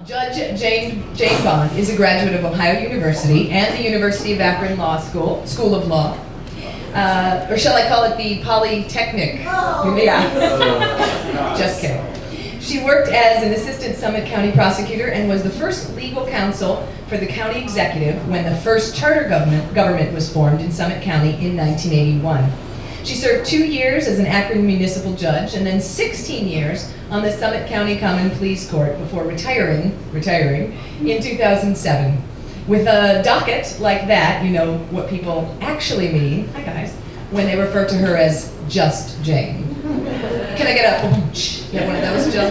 Judge Jane Bond is a graduate of Ohio University and the University of Akron School of Law. Or shall I call it the Polytechnic? Oh. Yeah. Just kidding. She worked as an assistant Summit County prosecutor and was the first legal counsel for the county executive when the first charter government was formed in Summit County in 1981. She served 2 years as an Akron municipal judge and then 16 years on the Summit County Common Pleas Court before retiring in 2007. With a docket like that, you know what people actually mean, hi guys, when they refer to her as Just Jane. Can I get a you have one of those, Jill?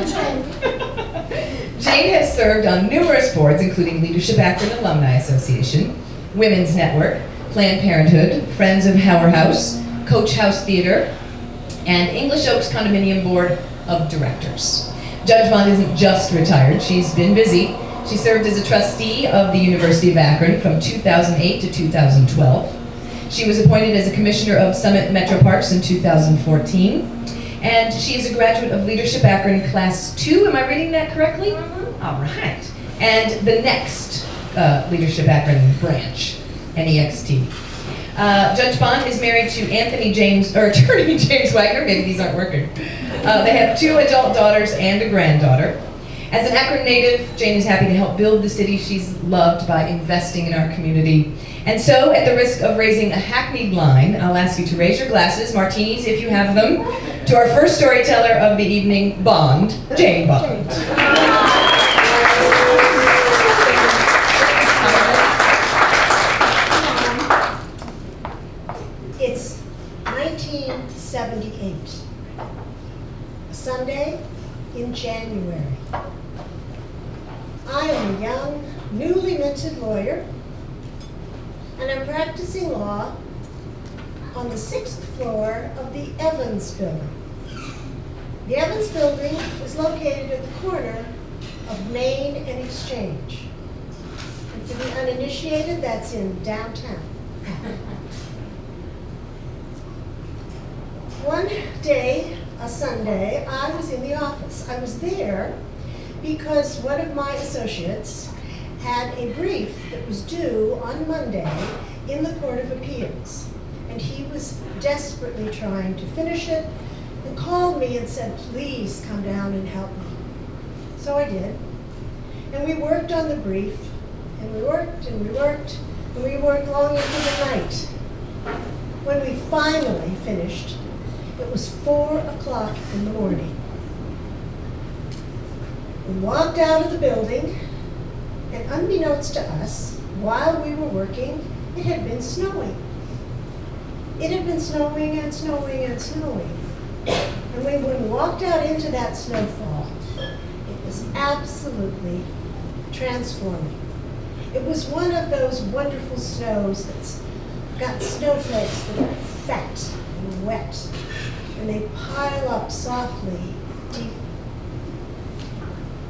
Jane has served on numerous boards, including Leadership Akron Alumni Association, Women's Network, Planned Parenthood, Friends of Howard House, Coach House Theater, and English Oaks Condominium Board of Directors. Judge Bond isn't just retired, she's been busy. She served as a trustee of the University of Akron from 2008 to 2012. She was appointed as a commissioner of Summit Metro Parks in 2014. And she is a graduate of Leadership Akron Class 2. Am I reading that correctly? All right. And the next Leadership Akron branch, NEXT. Judge Bond is married to Attorney James Wagner. Maybe these aren't working. They have 2 adult daughters and a granddaughter. As an Akron native, Jane is happy to help build the city she's loved by investing in our community. And so, at the risk of raising a hackneyed line, I'll ask you to raise your glasses, martinis if you have them, to our first storyteller of the evening, Bond, Jane Bond. It's 1978, a Sunday in January. I am a young, newly minted lawyer, and I'm practicing law on the 6th floor of the Evans Building. The Evans Building is located at the corner of Main and Exchange. And for the uninitiated, that's in downtown. One day, a Sunday, I was in the office. I was there because one of my associates had a brief that was due on Monday in the Court of Appeals. And he was desperately trying to finish it and called me and said, please come down and help me. So I did. And we worked on the brief, and we worked and we worked, and we worked long into the night. When we finally finished, it was 4 o'clock in the morning. We walked out of the building, and unbeknownst to us, while we were working, it had been snowing. It had been snowing and snowing and snowing. And when we walked out into that snowfall, it was absolutely transforming. It was one of those wonderful snows that's got snowflakes that are fat and wet, and they pile up softly, deep.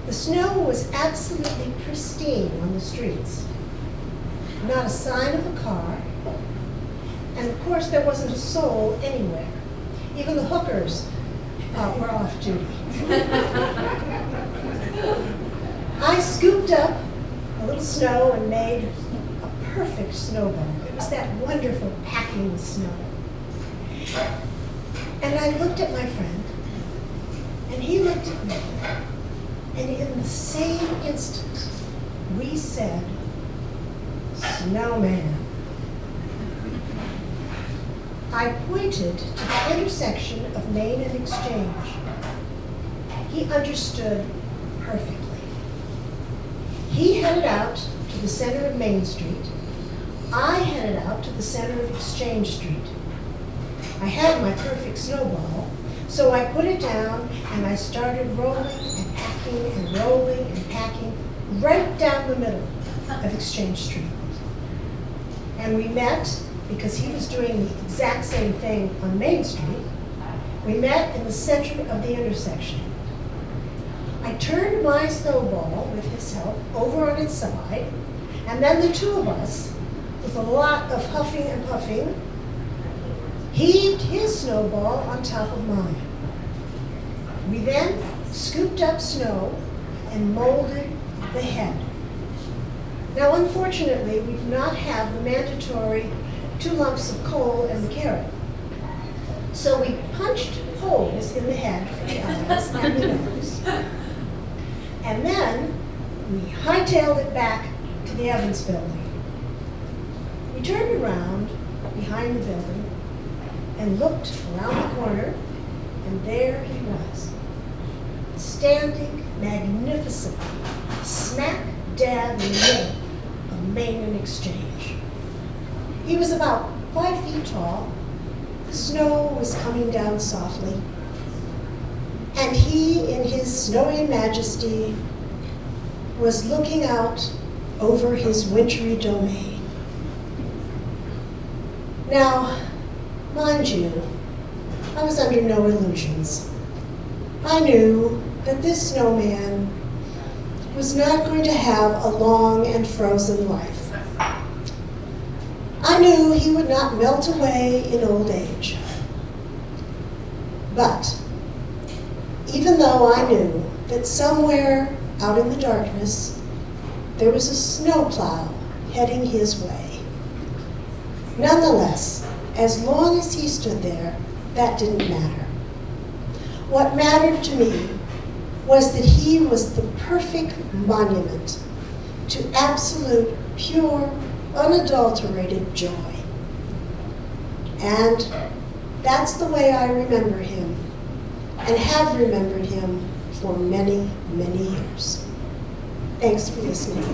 The snow was absolutely pristine on the streets. Not a sign of a car, and of course there wasn't a soul anywhere. Even the hookers were off duty. I scooped up a little snow and made a perfect snowball. It was that wonderful packing snow. And I looked at my friend, and he looked at me, and in the same instant, we said, "Snowman." I pointed to the intersection of Main and Exchange. He understood perfectly. He headed out to the center of Main Street. I headed out to the center of Exchange Street. I had my perfect snowball, so I put it down and I started rolling and packing and rolling and packing right down the middle of Exchange Street. And we met, because he was doing the exact same thing on Main Street, we met in the center of the intersection. I turned my snowball, with his help, over on its side, and then the two of us, with a lot of huffing and puffing, heaved his snowball on top of mine. We then scooped up snow and molded the head. Now, unfortunately, we do not have the mandatory 2 lumps of coal and the carrot. So we punched holes in the head for the eyes and the nose. And then we hightailed it back to the Evans building. We turned around behind the building and looked around the corner, and there he was, standing magnificently, smack dab in the middle of Main and Exchange. He was about 5 feet tall. The snow was coming down softly, and he, in his snowy majesty, was looking out over his wintry domain. Now, mind you, I was under no illusions. I knew that this snowman was not going to have a long and frozen life. I knew he would not melt away in old age. But even though I knew that somewhere out in the darkness there was a snowplow heading his way, nonetheless, as long as he stood there, that didn't matter. What mattered to me was that he was the perfect monument to absolute, pure, unadulterated joy. And that's the way I remember him, and have remembered him for many, many years. Thanks for listening.